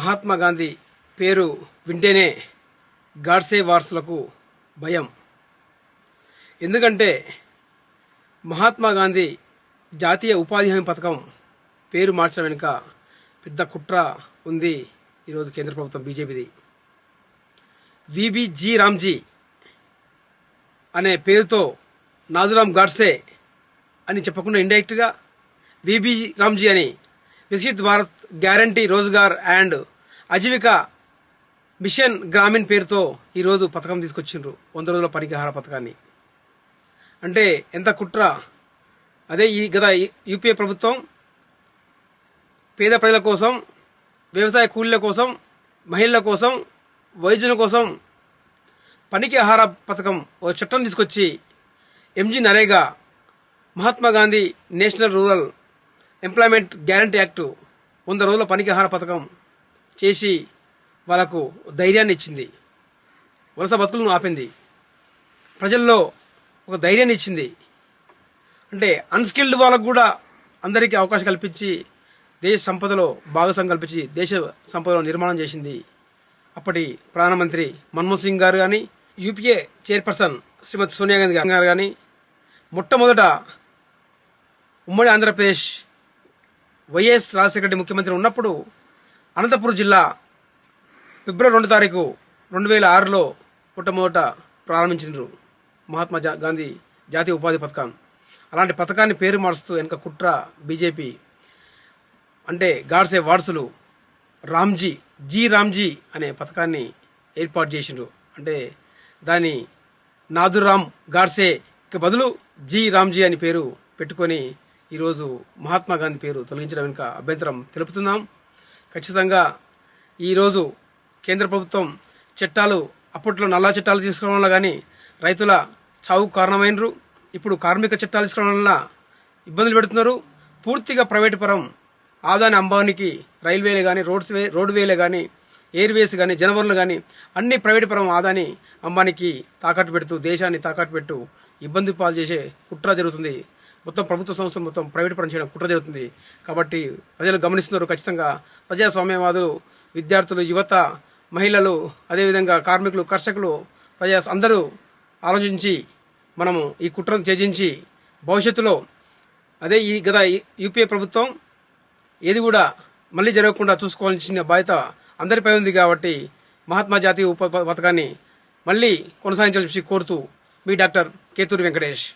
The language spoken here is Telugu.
మహాత్మా గాంధీ పేరు వింటేనే గాడ్సే వారసులకు భయం. ఎందుకంటే మహాత్మా గాంధీ జాతీయ ఉపాధి హామీ పథకం పేరు మార్చడం వెనుక పెద్ద కుట్ర ఉంది. ఈరోజు కేంద్ర ప్రభుత్వం బీజేపీది. విబిజీ రామ్జీ అనే పేరుతో నాథురామ్ గాడ్సే అని చెప్పకుండా ఇండైరెక్ట్గా విబి రామ్జీ అని Viksit Bharat guarantee Rozgar and Ajeevika mission Gramin పేరుతో ఈరోజు పథకం తీసుకొచ్చిండ్రు. 100 రోజుల పనికి ఆహార పథకాన్ని. అంటే ఎంత కుట్ర! అదే ఈ గత యూపీఏ ప్రభుత్వం పేద ప్రజల కోసం, వ్యవసాయ కూలీల కోసం, మహిళల కోసం, వైద్యుల కోసం పనికి ఆహార పథకం ఓ చట్టం తీసుకొచ్చి MG NREGA, Mahatma Gandhi national rural employment guarantee act 100 రోజుల పనికి ఆహార పథకం చేసి వాళ్లకు ధైర్యాన్ని ఇచ్చింది. వలస బతుకులను ఆపింది. ప్రజల్లో ఒక ధైర్యాన్ని ఇచ్చింది. అంటే అన్స్కిల్డ్ వాళ్ళకు కూడా అందరికీ అవకాశం కల్పించి దేశ సంపదలో భాగస్వామ్యం కల్పించి దేశ సంపదలో నిర్మాణం చేసింది. అప్పటి ప్రధానమంత్రి మన్మోహన్ సింగ్ గారు కానీ, యూపీఏ చైర్పర్సన్ శ్రీమతి సోనియా గాంధీ గారు కానీ, మొట్టమొదట ఉమ్మడి ఆంధ్రప్రదేశ్ వైఎస్ రాజశేఖర రెడ్డి ముఖ్యమంత్రి ఉన్నప్పుడు అనంతపురం జిల్లా ఫిబ్రవరి 2 తారీఖు 2006లో మొట్టమొదట ప్రారంభించారు మహాత్మా గాంధీ జాతీయ ఉపాధి పథకం. అలాంటి పథకాన్ని పేరు మారుస్తూ వెనుక కుట్ర బీజేపీ. అంటే గాడ్సే వారసులు రామ్జీ అనే పథకాన్ని ఏర్పాటు చేసిండ్రు. అంటే దాని నాథురామ్ గాడ్సేకి బదులు రామ్జీ అని పేరు పెట్టుకొని ఈరోజు మహాత్మా గాంధీ పేరు తొలగించడం వెనుక అభ్యంతరం తెలుపుతున్నాం. ఖచ్చితంగా ఈరోజు కేంద్ర ప్రభుత్వం చట్టాలు, అప్పట్లో నల్లా చట్టాలు తీసుకోవడం వల్ల కానీ రైతుల చావుకు కారణమైనరు. ఇప్పుడు కార్మిక చట్టాలు తీసుకోవడం వల్ల ఇబ్బందులు పెడుతున్నారు. పూర్తిగా ప్రైవేటు పరం ఆదాని అంబానీకి రైల్వేలే కానీ, రోడ్వేలే కానీ, ఎయిర్వేస్ కానీ, జనవరులు కానీ అన్ని ప్రైవేటు పరం ఆదాని అంబానీకి తాకట్టు పెడుతూ దేశాన్ని తాకట్టు పెట్టు ఇబ్బంది పాలు చేసే కుట్ర జరుగుతుంది. మొత్తం ప్రభుత్వ సంస్థలు మొత్తం ప్రైవేట్ పరం చేయడం కుట్ర జరుగుతుంది. కాబట్టి ప్రజలు గమనిస్తున్నారు. ఖచ్చితంగా ప్రజాస్వామ్యవాదులు, విద్యార్థులు, యువత, మహిళలు, అదేవిధంగా కార్మికులు, కర్షకులు, అందరూ ఆలోచించి మనము ఈ కుట్రను ఛేదించి భవిష్యత్తులో అదే ఈ గత యూపీఏ ప్రభుత్వం ఏది కూడా మళ్లీ జరగకుండా చూసుకోవాల్సిన బాధ్యత అందరిపై ఉంది. కాబట్టి మహాత్మా జాతీయ పథకాన్ని మళ్లీ కొనసాగించాలని కోరుతూ మీ డాక్టర్ కేతూరి వెంకటేష్.